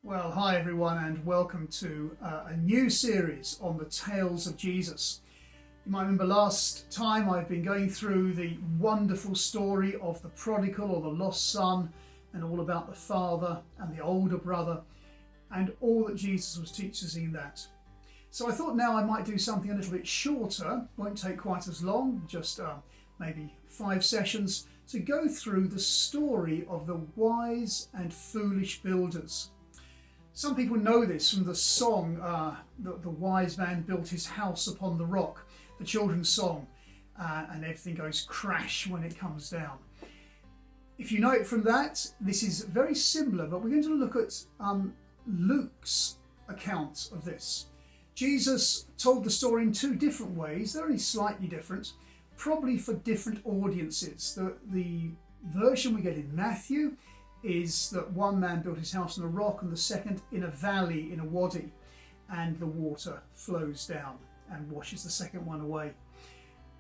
Well, hi everyone, and welcome to a new series on the tales of Jesus. You might remember last time I've been going through the wonderful story of the prodigal or the lost son, and all about the father and the older brother, and all that Jesus was teaching us in that. So I thought now I might do something a little bit shorter, won't take quite as long, just maybe 5 sessions, to go through the story of the wise and foolish builders. Some people know this from the song, the wise man built his house upon the rock, the children's song, and everything goes crash when it comes down. If you know it from that, this is very similar, but we're going to look at Luke's account of this. Jesus told the story in 2 different ways. They're only slightly different, probably for different audiences. The version we get in Matthew is that one man built his house on a rock and the second in a valley, in a wadi, and the water flows down and washes the second one away.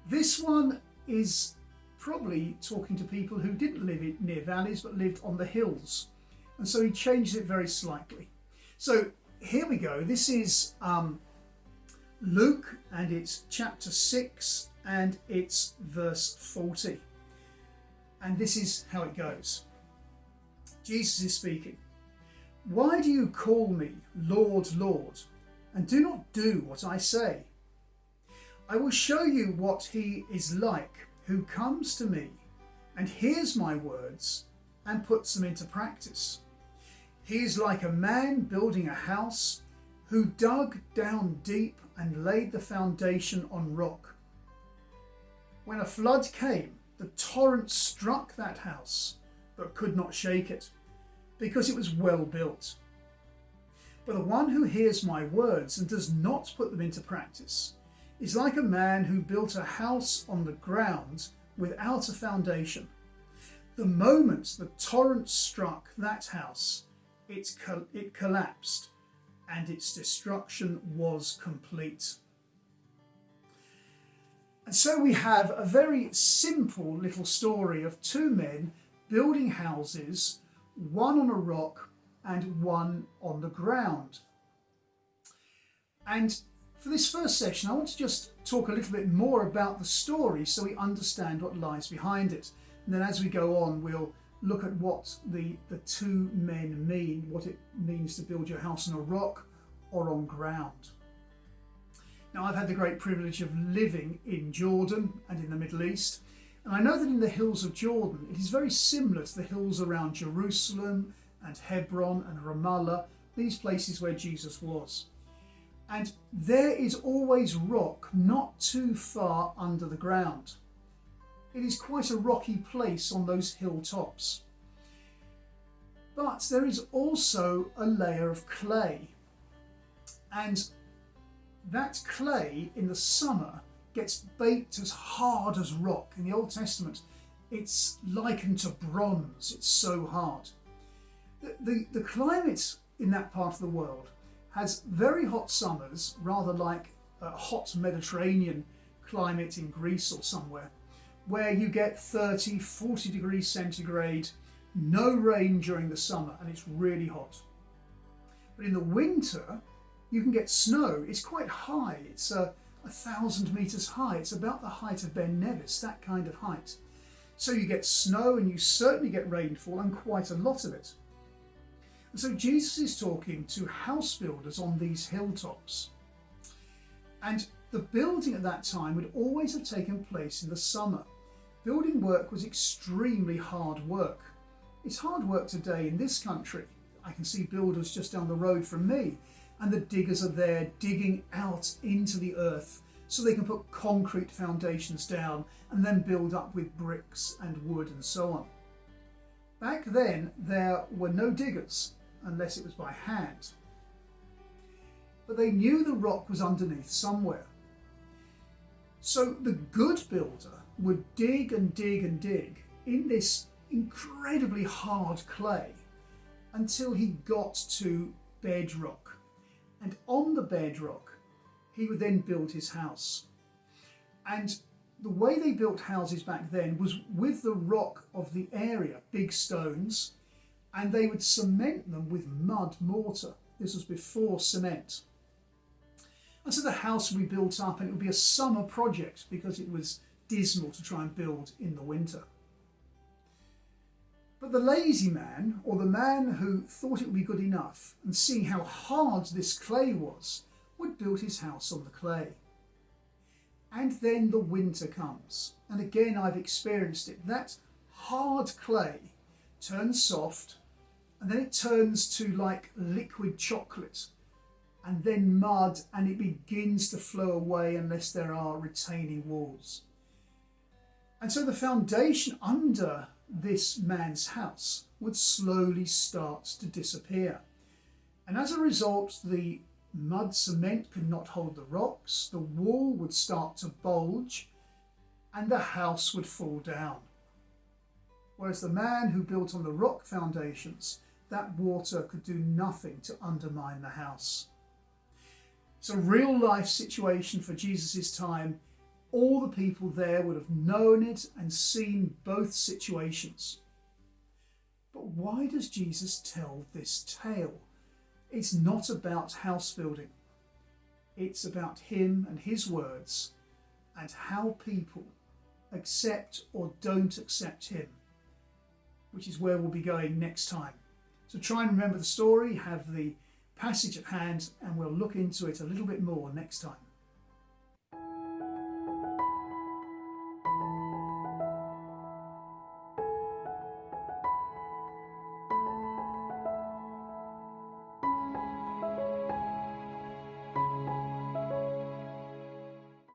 This one is probably talking to people who didn't live near valleys but lived on the hills, and so he changes it very slightly. So here we go. This is Luke, and it's chapter 6 and it's verse 40, and this is how it goes. Jesus is speaking. Why do you call me Lord, Lord, and do not do what I say? I will show you what he is like who comes to me and hears my words and puts them into practice. He is like a man building a house who dug down deep and laid the foundation on rock. When a flood came, the torrent struck that house, but could not shake it, because it was well built. But the one who hears my words and does not put them into practice is like a man who built a house on the ground without a foundation. The moment the torrent struck that house, it collapsed, and its destruction was complete. And so we have a very simple little story of 2 men building houses, one on a rock and one on the ground. And for this first session, I want to just talk a little bit more about the story so we understand what lies behind it. And then as we go on, we'll look at what the 2 men mean, what it means to build your house on a rock or on ground. Now, I've had the great privilege of living in Jordan and in the Middle East, and I know that in the hills of Jordan, it is very similar to the hills around Jerusalem and Hebron and Ramallah, these places where Jesus was. And there is always rock not too far under the ground. It is quite a rocky place on those hilltops. But there is also a layer of clay. And that clay in the summer gets baked as hard as rock. In the Old Testament, it's likened to bronze. It's so hard. The climate in that part of the world has very hot summers, rather like a hot Mediterranean climate in Greece or somewhere, where you get 30, 40 degrees centigrade, no rain during the summer, and it's really hot. But in the winter, you can get snow. It's quite high. It's 1,000 metres high. It's about the height of Ben Nevis, that kind of height. So you get snow and you certainly get rainfall, and quite a lot of it. And so Jesus is talking to house builders on these hilltops. And the building at that time would always have taken place in the summer. Building work was extremely hard work. It's hard work today in this country. I can see builders just down the road from me, and the diggers are there digging out into the earth so they can put concrete foundations down and then build up with bricks and wood and so on. Back then, there were no diggers unless it was by hand. But they knew the rock was underneath somewhere. So the good builder would dig and dig and dig in this incredibly hard clay until he got to bedrock. And on the bedrock, he would then build his house. And the way they built houses back then was with the rock of the area, big stones, and they would cement them with mud mortar. This was before cement. And so the house would be built up, and it would be a summer project because it was dismal to try and build in the winter. But the lazy man, or the man who thought it would be good enough, and seeing how hard this clay was, would build his house on the clay. And then the winter comes, and again I've experienced it. That hard clay turns soft, and then it turns to like liquid chocolate, and then mud, and it begins to flow away unless there are retaining walls. And so the foundation under this man's house would slowly start to disappear. And as a result, the mud cement could not hold the rocks, the wall would start to bulge, and the house would fall down. Whereas the man who built on the rock foundations, that water could do nothing to undermine the house. It's a real life situation for Jesus' time. All the people there would have known it and seen both situations. But why does Jesus tell this tale? It's not about house building. It's about him and his words and how people accept or don't accept him, which is where we'll be going next time. So try and remember the story, have the passage at hand, and we'll look into it a little bit more next time.